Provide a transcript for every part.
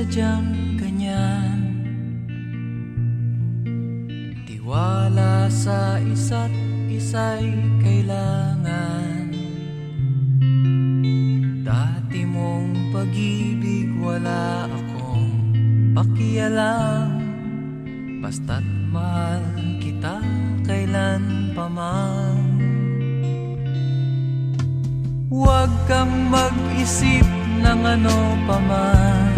sadyang ganyan. Tiwala sa isa't isa'y kailangan. Dati mong pag-ibig wala akong pakialam. Basta't mahal kita kailan pa man. Huwag kang mag-isip ng ano pa man.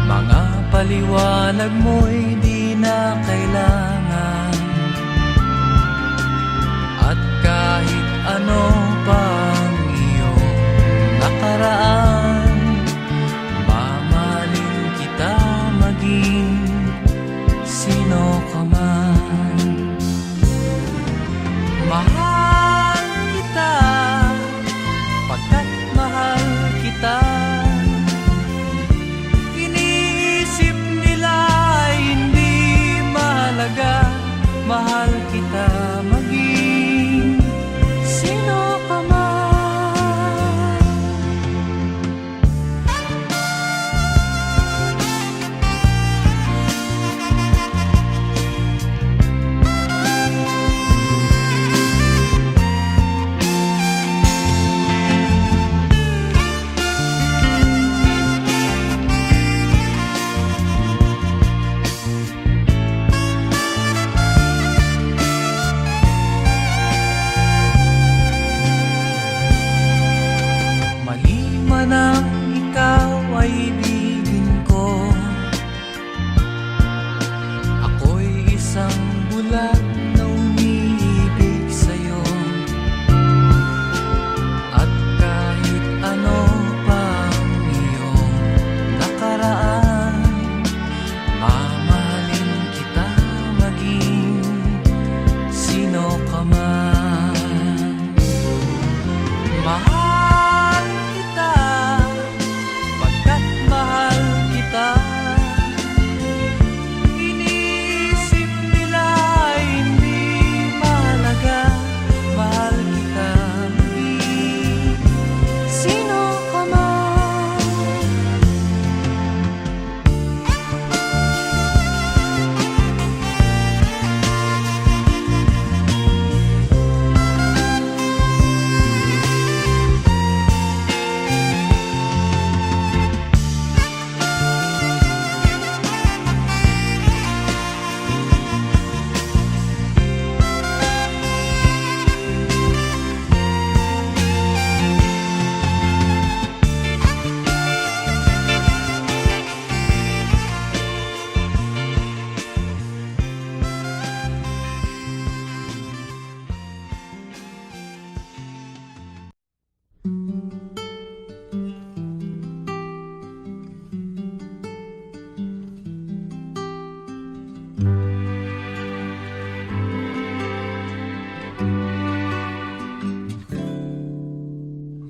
Mga paliwanag mo'y di na kailangan. At kahit ano pang iyong nakaraan, mamahalin kita maging sino ka man. Mahal kita pagkat mahal kita. Iniisip nila hindi mahalaga. Mahal kita maging sino ka man. Nang ikaw ay ibigin ko, ako'y isang bulag na umiibig sa'yo. At kahit ano pang iyong nakaraan, mamahalin kita maging sino ka man. Mahal kita pagkat mahal kita. Iniisip nila hindi mahalaga. Mahal kita maging sino ka man.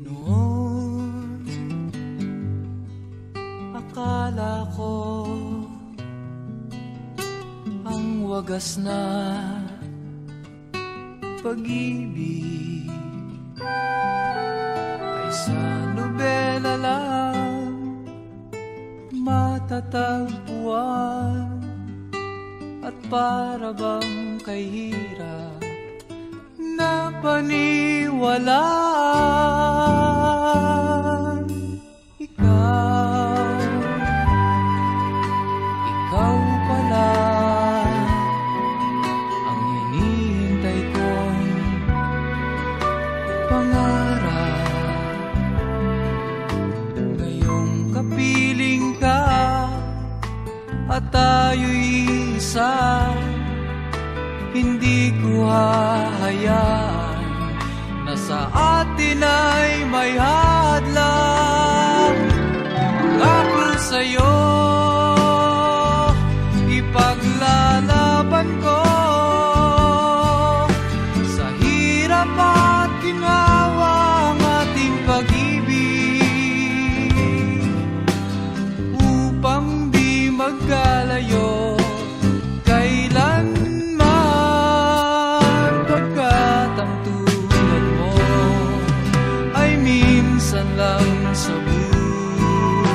Noon, akala ko ang wagas na pag-ibig ay sa nobela lang matatagpuan. At para bang kay hirap na paniwalaan. Ikaw pala ang hinihintay kong pangarap. Ngayong kapiling ka at tayo'y isa, hindi ko hahayaan na sa atin ay may hadlang. Pangako sa'yo, ipaglalaban ko sa hirap at ginawa ang ating pag-ibig, upang di magkalayo kailanman. Pagkat ang tulad mo ay minsan lang sa buhay.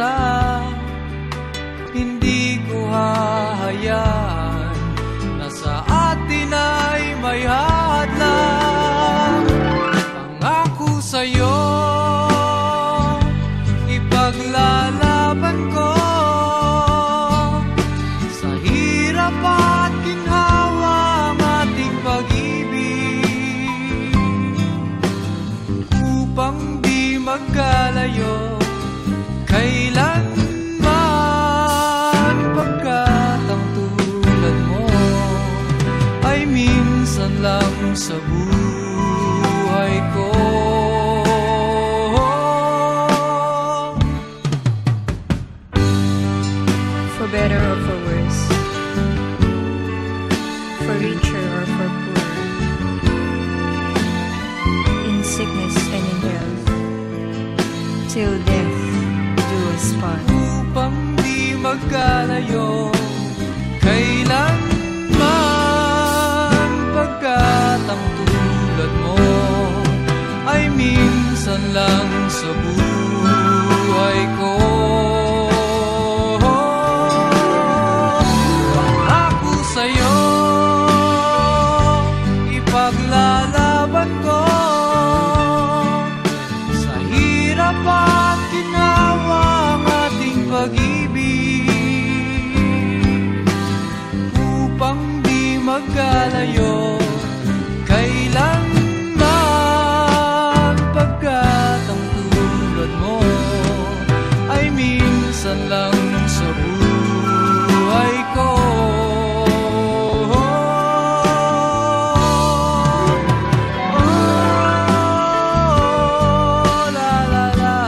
pag-asa, hindi ko hahayaan na sa atin ay may hadlang. Pangako sa'yo, ipaglalaban ko sa hirap at ginhawa ang ating pag-ibig, upang di magkalayo kailanman, pagkat ang tulad mo ay minsan lang sa buhay ko. For better or for worse, for richer or for poor, in sickness and in health, till death do us part. Upang di magkalayo kailanman, pagkat ang tulad mo ay minsan lang sa buhay ko. Pangako sa'yo, ipaglalaban ko sa hirap at ginawa ang ating pag-ibig, upang di magkalayo kailanman, pagkat ang tulad mo ay minsan lang sa buhay ko. La la la.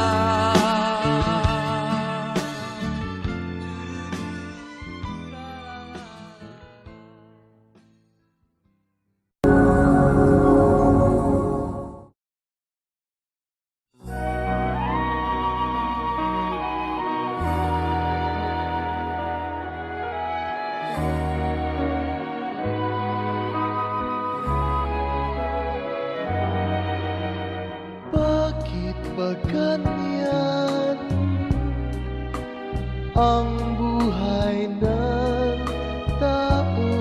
Bakit ba ganyan ang buhay ng tao?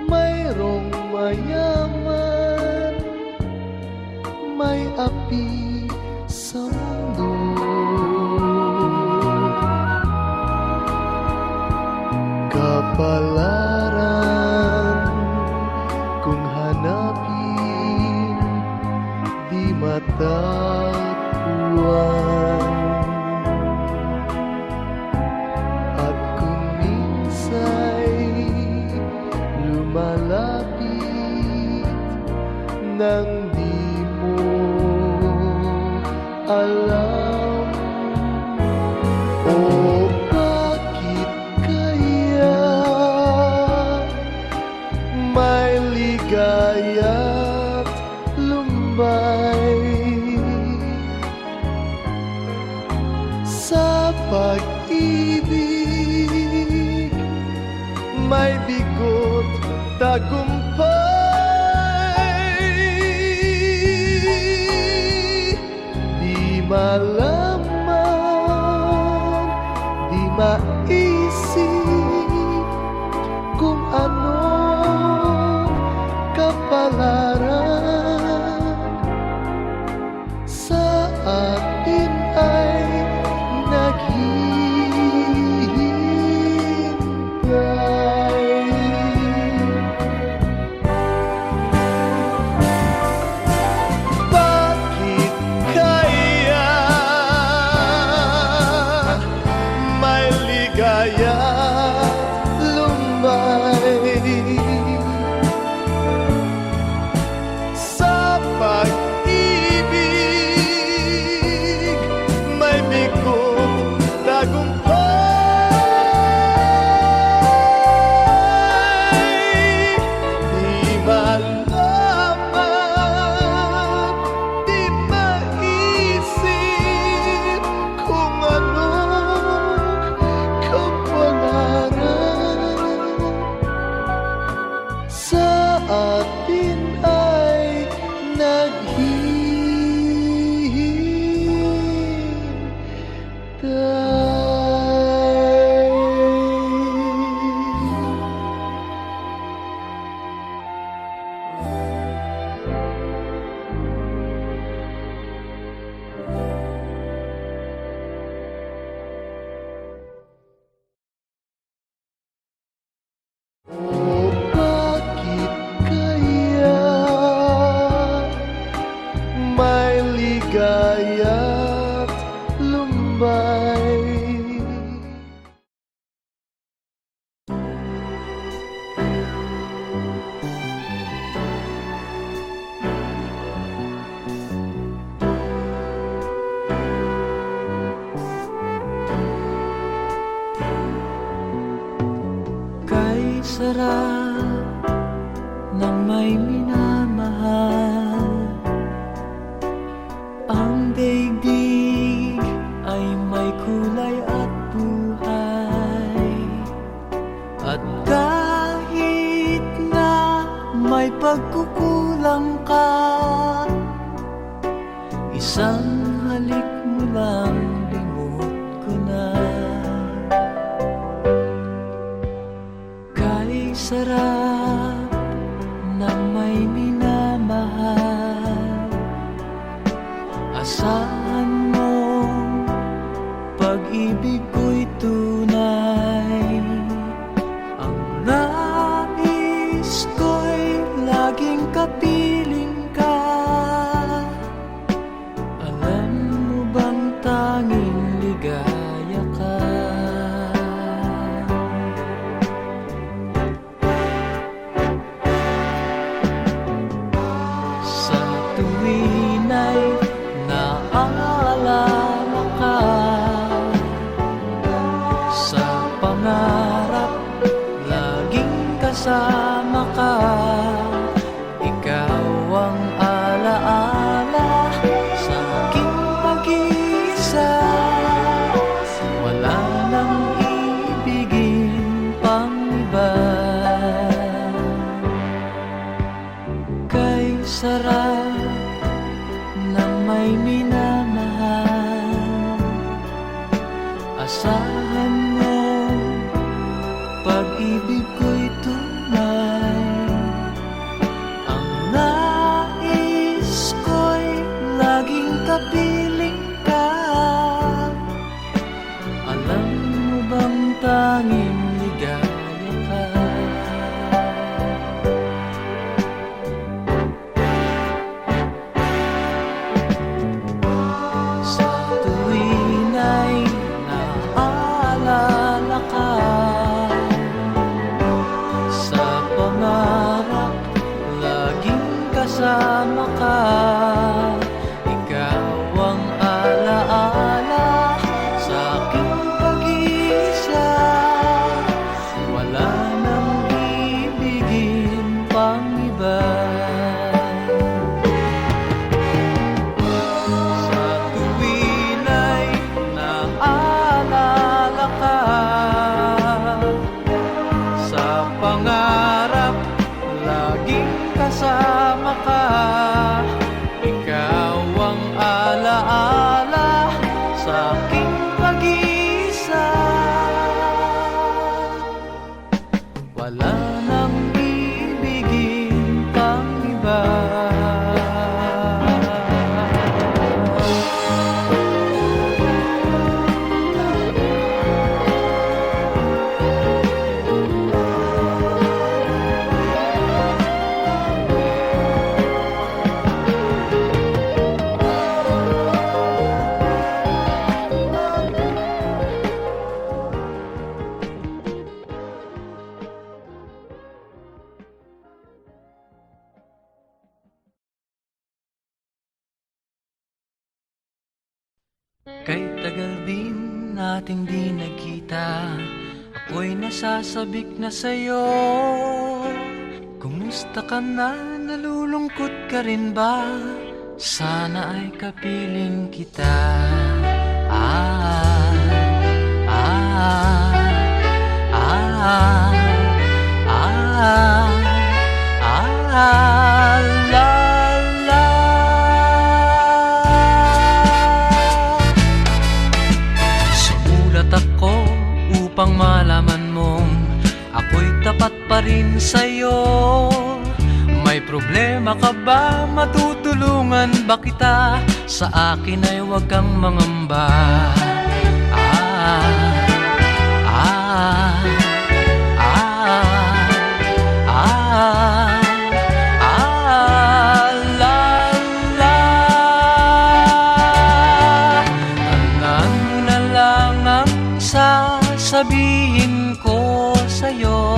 Mayroong mayaman, may api sa mundo. Kapalaran kung hanapin, di matatagpuan. At kung minsa'y lumalapit nang di mo alam, o bakit kaya may ligaya't lumbay sa pag-ibig, may bigot tagumpay. Di malaman, di maisip kung ano kapalaran sa atin ay naghihintay. Bakit kaya may ligaya lumbay sa pag-ibig? ligaya't lumbay. Kay sarap ng may minamahal, ang daigdig ay may kulay at buhay. At kahit na may pagkukulang ka, isang halik mo lang limot ko na. Kay sarap ng may minamahal, asahan mo pag-ibig ko'y tunay. Ang nais ko'y laging kapiling ka. Alam mo bang tanging ligaya ka? Sa tuwin ay naaalala ka, sa pangarap laging kasama ka. Ikaw ang alaala sa aking pag-iisa. Wala nang ibigin pang iba. Kay sarap ng may minamahal, asahan mo pag-ibig ko'y tunay. Ang nais ko'y laging kapiling ka. Alam mo bang tanging ligaya ka? Sa tuwin ay naaalala ka, sa pangarap laging kasama ka. Ikaw ang alaala sa aking pag-iisa. Wala nang ibigin pang iba. Sa tuwin ay naaalala ka, sa pangarap laging kasama ka. Ikaw ang alaala sa aking pag-iisa. Wala nang ibigin pang iba. Kay tagal din nating di nagkita, ako'y nasasabik na sa'yo. Kumusta ka na? Nalulungkot ka rin ba? Sana ay kapiling kita. Ah, ah, ah, ah, ah, la, la. Sumulat ako upang malaman mong ako'y tapat pa rin sa'yo. May problema ka ba? Matutulungan ba kita? Sa akin ay huwag kang mangamba. Ah, ah, ah, ah, ah, la, la. sasabihin ko sa'yo,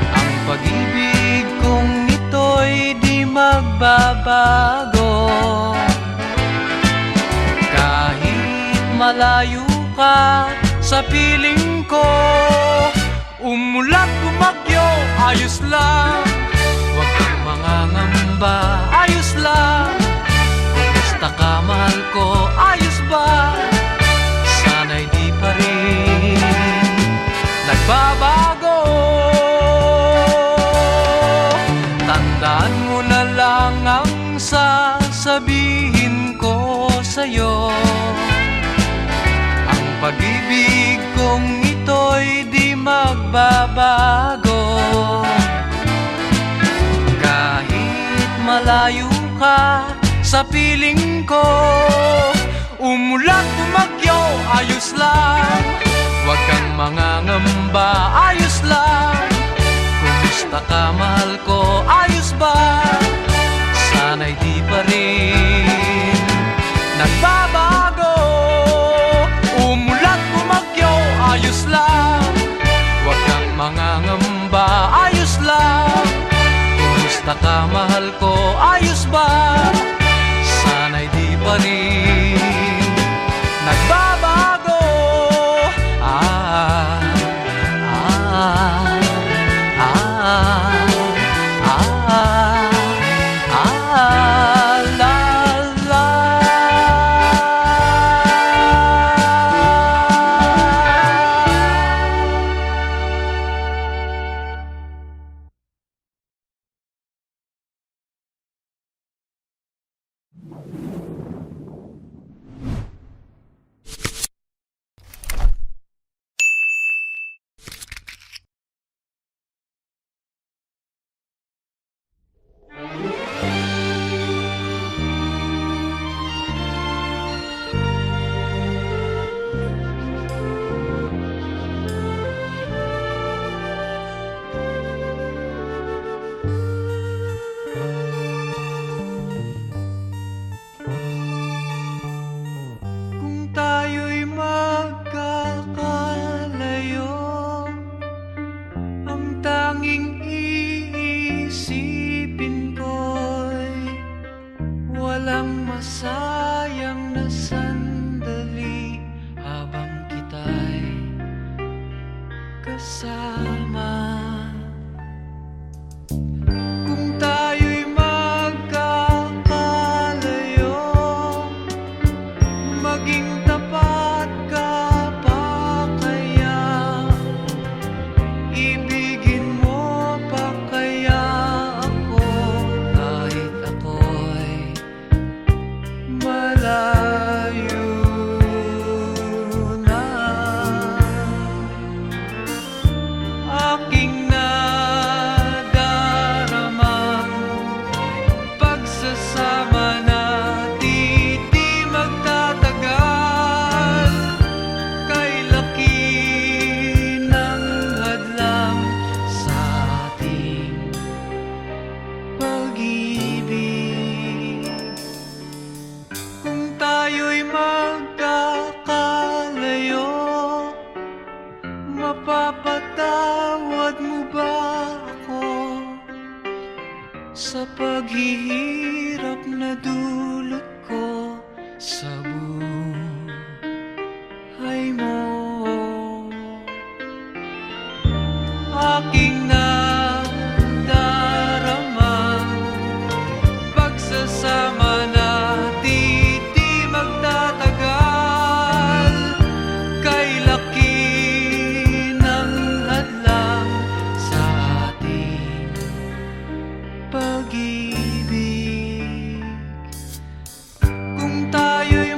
ang pag-ibig kong ito'y di magbabago. Kahit malayo ka sa piling ko, umulat bumagyo, ayos lang. Huwag kang mangangamba, ayos lang. Kumusta ka, mahal ko, ayos ba? Sana'y di pa rin nagbabago. Tandaan mo na lang ang sasabihin ko sa'yo, ang pag-ibig kong ito'y di magbabago. Kahit malayo ka sa piling ko, umulat bumagyo, ayos lang. Huwag kang mangangamba, ayos lang. Kumusta ka, mahal ko, ayos ba? Sana'y di pa rin nagbabago. Umulat bumagyo, ayos lang. Huwag kang mangangamba, ayos lang. Kumusta ka, mahal ko, ayos ba? Sana'y di pa rin nagbabago. Ah, ah, ah, la, la. Kung tayo'y magkakalayo, ang tanging iisipin ko'y walang masayang na sandali habang kita'y kasama. Kung tayo'y magkakalayo, maging tapat ka pa kaya? Ibigin mo pa kaya ako kahit ako'y malayo na? Aking nadaramang pagsasama natin di magtatagal. Kay laki ng hadlang sa ating pag-ibig. Kung tayo'y magkakalayo, mapapatawad mo ba ako sa paghihirap na dulot ko sa buhay mo? Aking nadaramang pagsasama natin di magtatagal. Kay laki ng hadlang sa ating pag-ibig. Kung tayo'y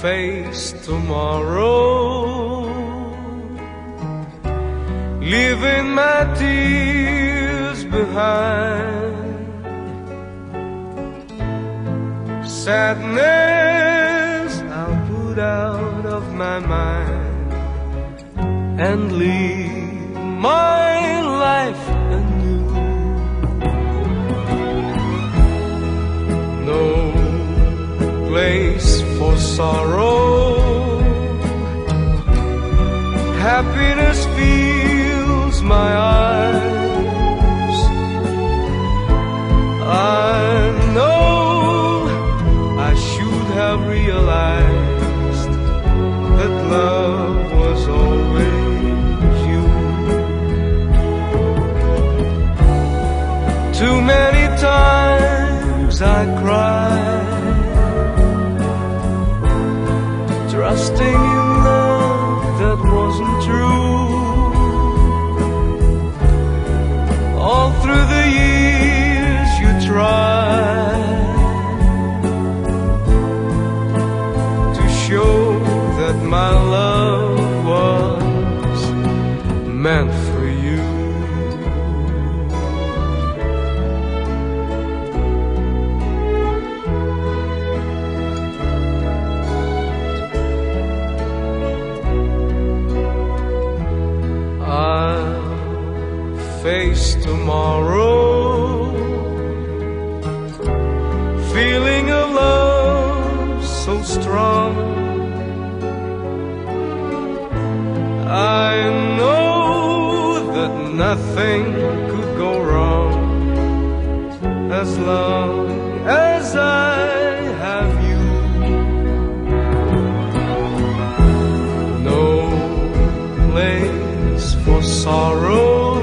face tomorrow, leaving my tears behind. Sadness I'll put out of my mind and live my life anew. No place for sorrow, happiness fills my eyes. I know I should have realized that love was always you. Too many times I cried, trusting in love that wasn't true. All through the years you tried to show that my love was meant for you. I'll face tomorrow, feeling a love so strong. I know that nothing could go wrong as long as I have you. No place for sorrow,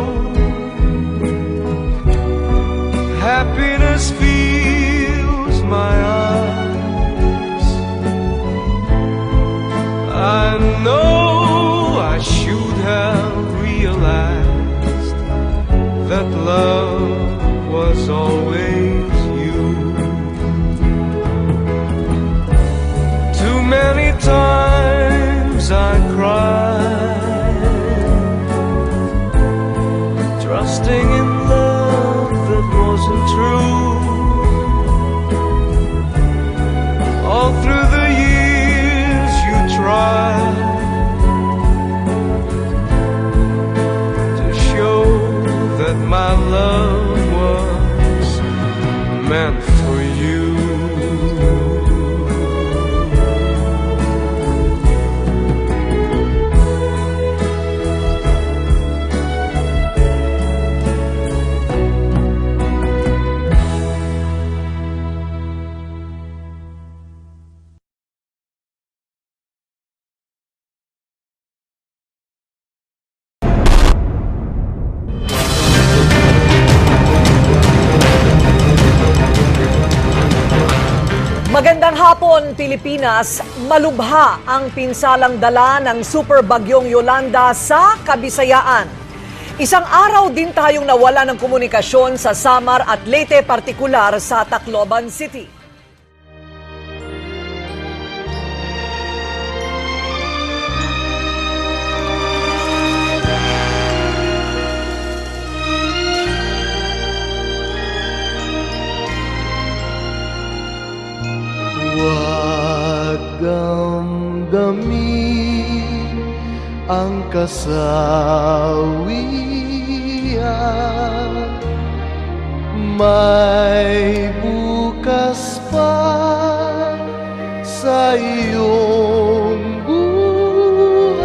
happiness fills my eyes. I know I should have realized that love was always you. Too many times I cried, trusting in love that wasn't true. All through the years you tried to show that my love was meant for you. Magandang hapon, Pilipinas. Malubha ang pinsalang dala ng super bagyong Yolanda sa Kabisayaan. Isang araw din tayong nawala ng komunikasyon sa Samar at Leyte, partikular sa Tacloban City. Huwag damdamin ang kasawian, may bukas pa sa iyong buhay.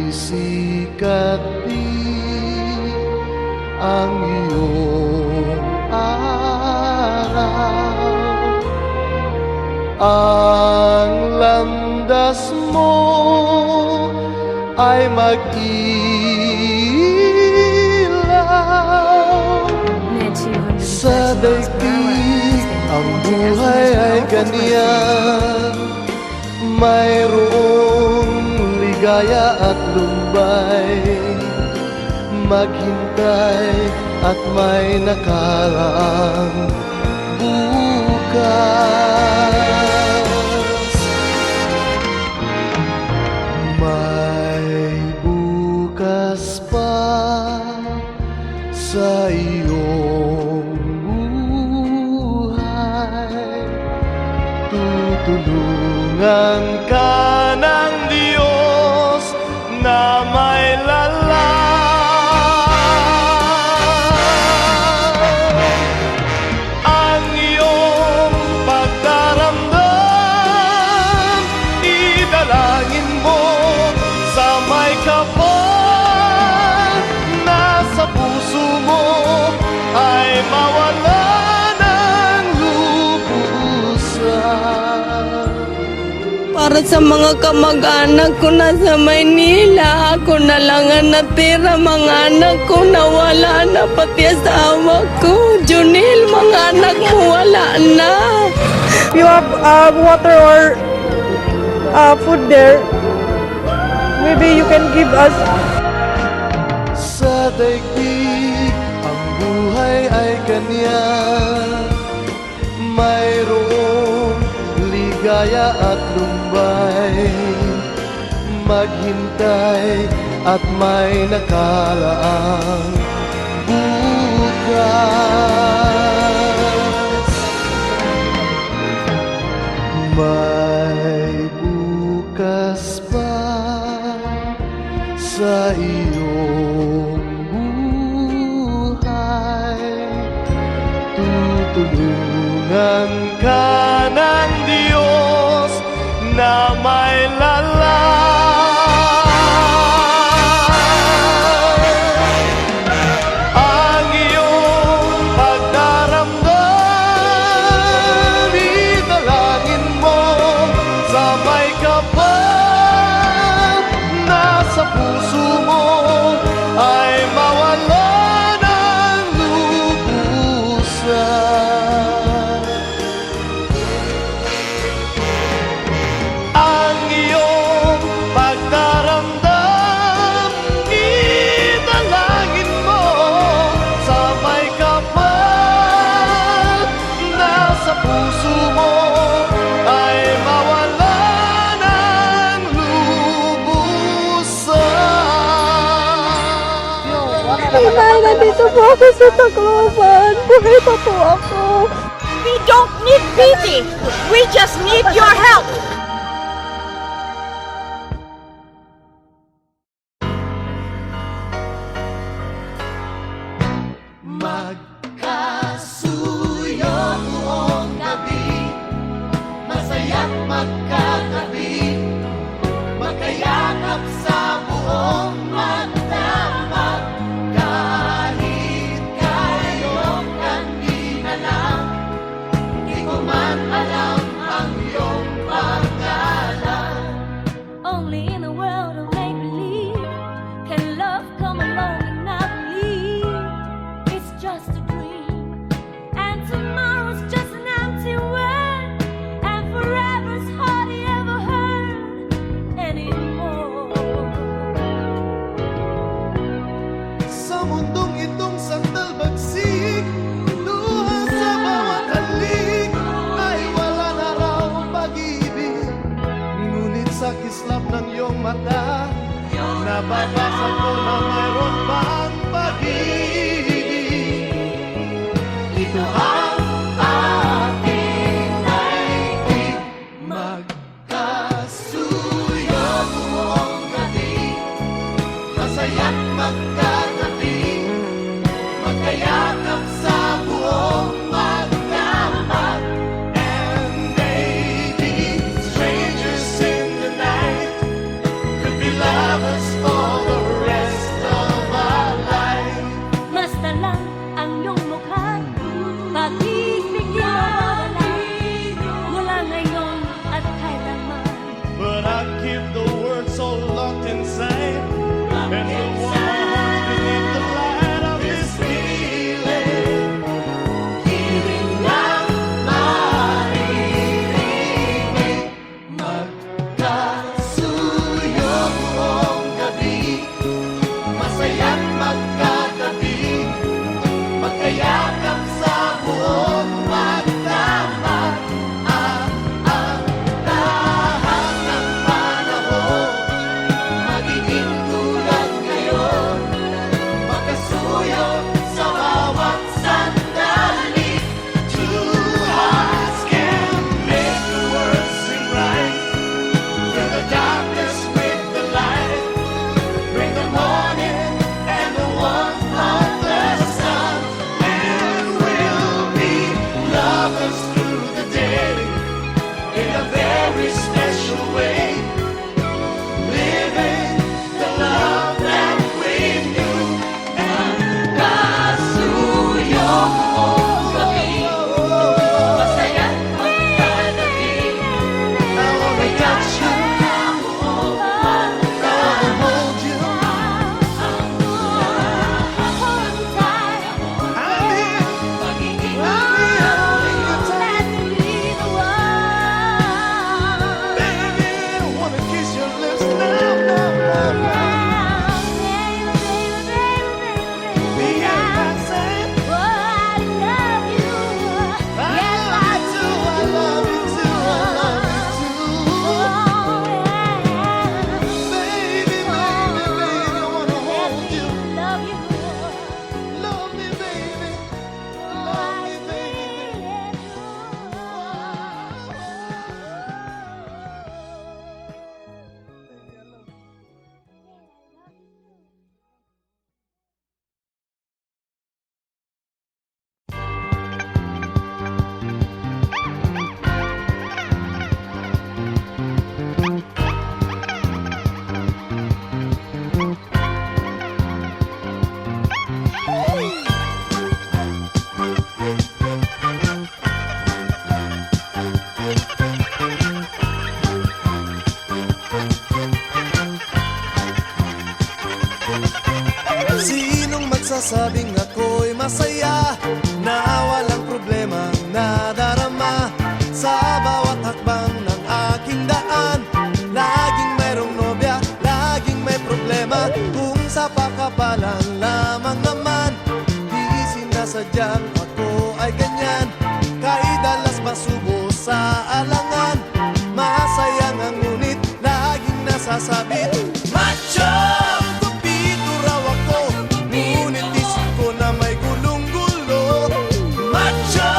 Sisikat din ang iyong araw, ang landas mo ay mag-ilaw. Sa daigdig ang buhay ay ganyan, mayroong ligaya at lumbay. Maghintay at may nakaraang bukas. May bukas pa sa iyong buhay. Tutulungan ka ng Diyos na may ang iyong pagdaramdam, idalangin mo sa may kapal na sa puso mo ay mawala ng lubusan. Para sa mga kamag-anak ko na sa Maynila, ako na lang ang natira. Mga anak ko nawala na, pati asawa ko. Junil, mga anak mo wala na. You have water or food there. Maybe you can give us. Sa daigdig ang buhay ay ganyan, mayroong ligaya at lumbay. Maghintay at may nakalaang bukas. May bukas pa sa iyong buhay. Tutulungan ka ng Diyos na may ang iyong pagdaramdam, idalangin mo sa may kapal na sa puso mo ay mawala ng lubusan. Ang iyong pagdaramdam, idalangin mo sa may kapal na sa puso mo ay mawala ng lubusan. Nay, nandito po ako sa Tacloban. Buhay pa po ako. We don't need pity. We just need your help. Magkasuyo buong gabi, masaya't magkatabi, magkayakap sa buong magdamag. Kahit kayong kanina lang, di ko man alam ang iyong pangalan. Only in a world of make-believe can love come along and not believe it's just a dream. And tomorrow's just an empty word, and forever's hardly ever heard anymore. Sa mundong itong sandal bagsik, luha sa bawat halik ay wala na raw pag-ibig. Ngunit sa kislap ng iyong mata, nababasa ko na mayroon pang pag-ibig. Ito ang ating daigdig, magkasuyo buong gabi, masaya't magkatabi, magkayakap sa buong magdamag. And maybe strangers in the night could be lovers for the rest of our life. Basta lang ang iyong mukha, pag-ibig mawala, mula ngayon at kailanman. But I keep the words so locked inside, and the one beneath the light of this feeling. nagsasabing ako'y masaya, na walang problema nadarama. Sa bawat hakbang ng aking daan, laging mayroong nobya, laging may problema. Kung sa pakapalan lamang naman, di sinasadyang ako ay ganyan. Kay dalas masubo sa alangan, masaya nga ngunit laging nasasabit. Macho! Kupito raw ako, ngunit isip ko na may gulong-gulo. Macho!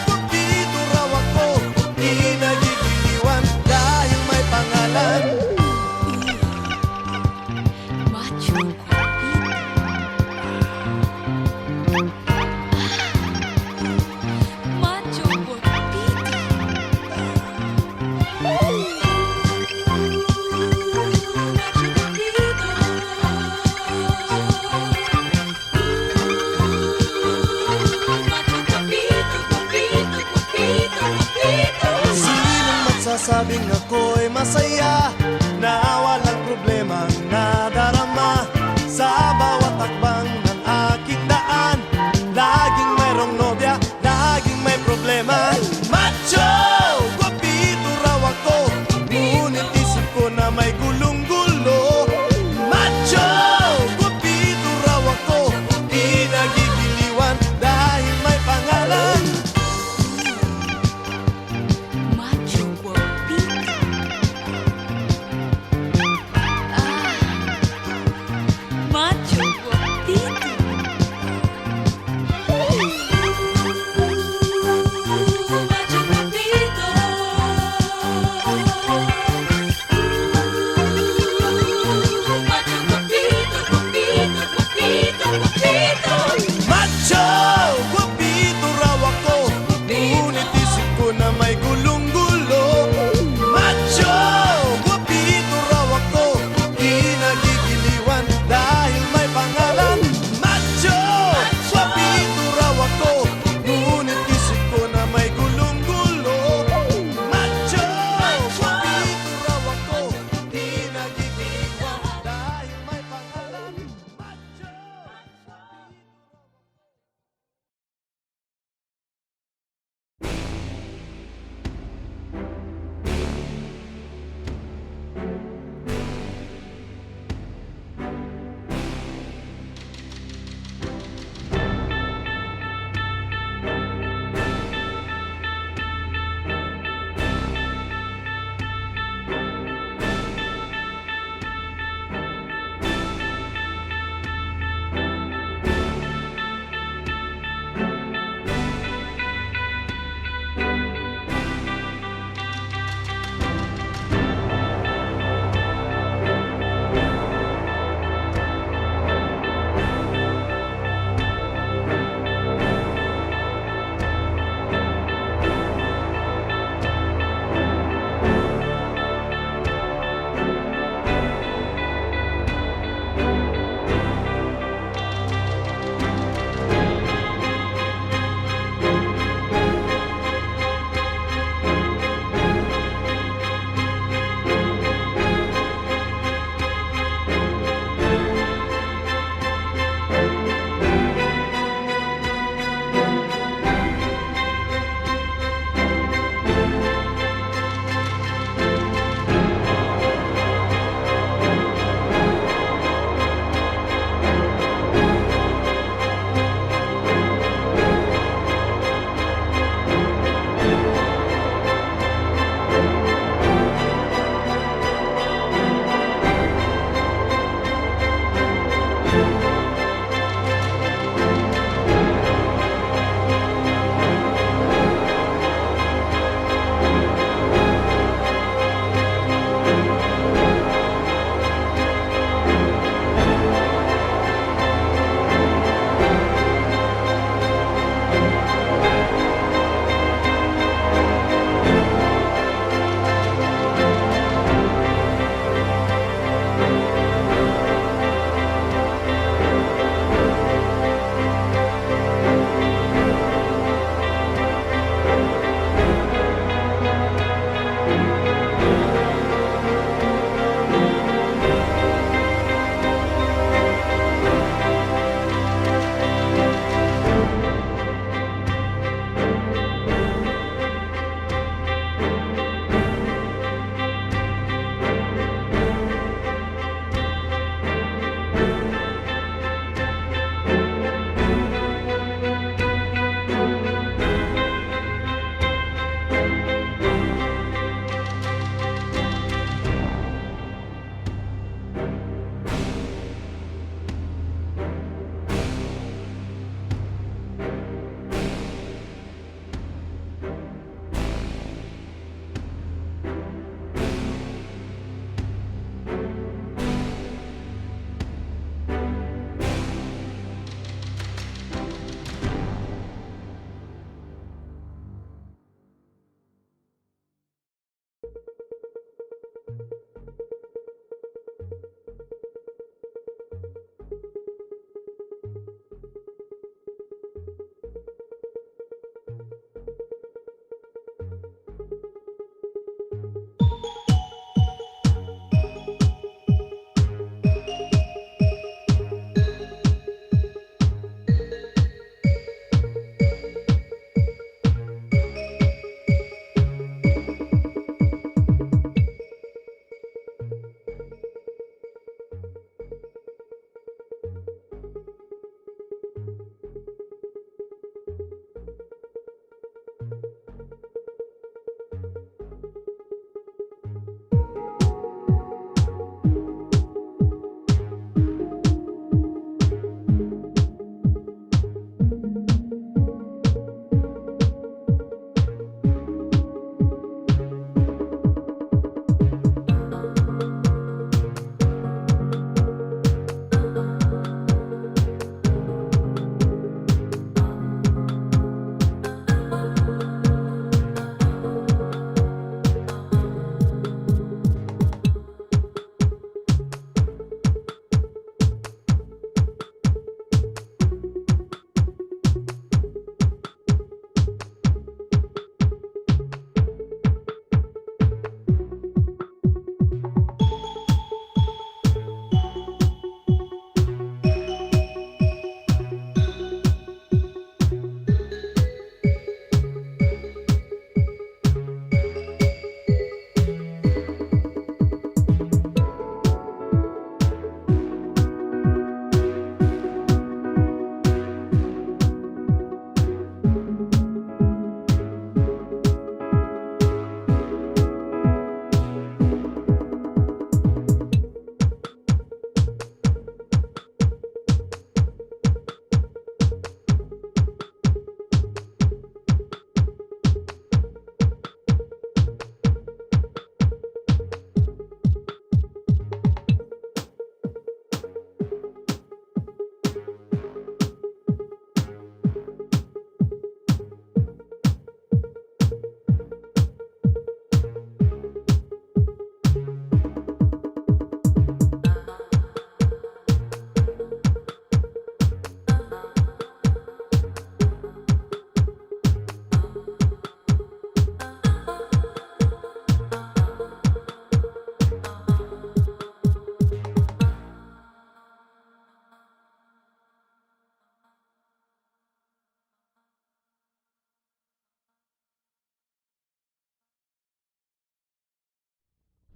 Kupito raw ako, di nagigiliwan dahil may pangalan. Macho Macho Sinong magsasabing ako'y masaya, na walang problema nadarama. Sa bawat hakbang ng aking daan, laging mayroong nobya, laging may problema. Macho! Guwapito raw ako, ngunit isip ko na may gulong-gulo. Macho! Guwapito raw ako, di nagigiliwan dahil may pangalan. Macho guapito.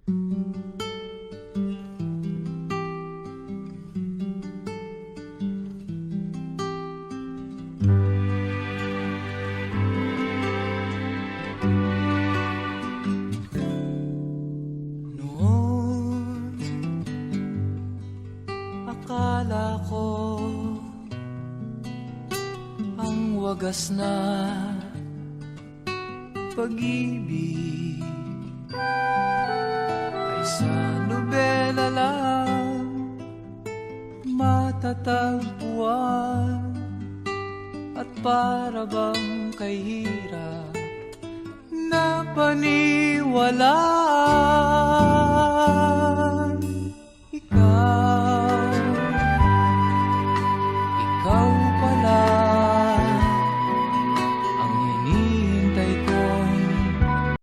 Noon, akala ko ang wagas na pag-ibig ay sa nobela lang matatagpuan, at para bang kahirap na paniwalaan.